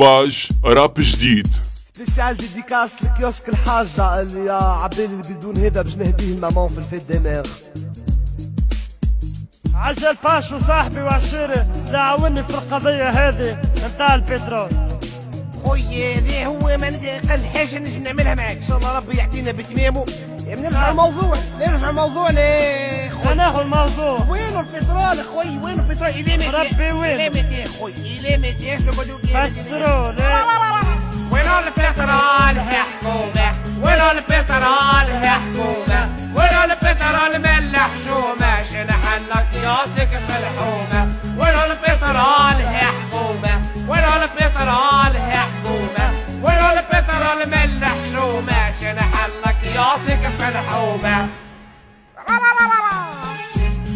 باج راب جديد. سبيسيال ديديكاس لكيوسك الحاجة اللي يا عبالي اللي بدون هبة باش نهديه المامون في الفيت دماغ. عجل باش وصاحبي وعشيري دعوني في القضية هذه نتاع البترول. خويا هذا هو ما اقل حاجة نجم نعملها معاك، ان شاء الله ربي يعطينا بتمامه. نرجع الموضوع خويا. ناخذ الموضوع. وينو البترول خويا؟ وينو البترول؟ إلى ربي وين؟ إلى 200 خويا، إلى 200 تقعدوا فسروا لي. وينو البترول يا حكومة؟ وينو البترول يا حكومة؟ وينو البترول من الحشومة؟ شنحلك ياسك في الحومة. وينو البترول يا حكومة؟ وينو البترول يا حكومة؟ وينو البترول من الحشومة؟ شنحلك ياسك في الحومة.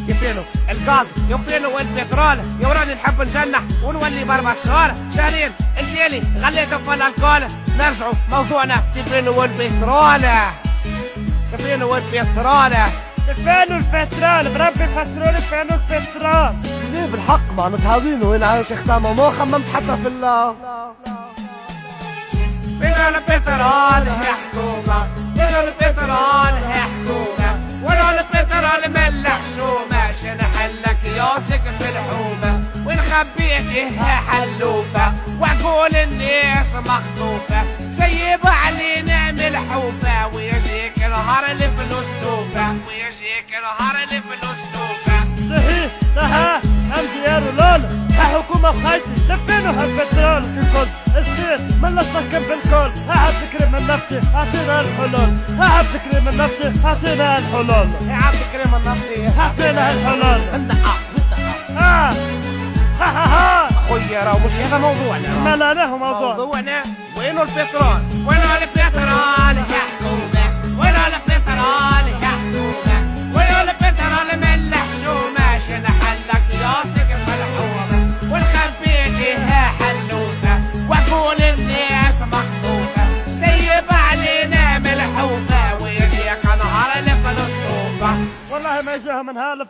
يفينو الغاز يفينو البترول، يا وراني نحب نجنح ونولي بربع الشهر شهرين الديالي غليته في الالكول. نرجعوا موضوعنا يفينو البترول. يفينو البترول. فينو البترول؟ بربي فسروا لي فينو البترول. ليه بالحق ما متهاوين وين عايش اختامه ما خممت حتى في وينو البترول يا حكومة؟ وينو البترول يا حكومة؟ وينو البترول من الحشومة؟ شنحلك ياسك في الحومة ونخبيتها حلوفة وعقول الناس مخطوفة سيب علينا ملحوفة ويجيك نهار الفلوس توفة ويجيك نهار الفلوس توفة. تها هم ديارو لولا حكومة بخيتي لفينو هالبترول كل الزيت من السكن بالكل. هاد كريم من نفطي اعطينا الحلول. هاد كريم من نفطي اعطينا الحلول. هاد كريم النفطي اعطينا الحلول. ها خويا راهو مش هذا موضوعنا. ما لا له موضوعنا وينو البترول؟ وينو البترول يا حكومة؟ وينو البترول يا حكومة؟ وينو البترول من الحشومة؟ شنحلك ياسك في الحومة ونخبيتها حلوفة وعقول الناس مخطوفة سيب علينا ملحوفة ويجيك نهار الفلوس توفة. والله ما يجيها من هالف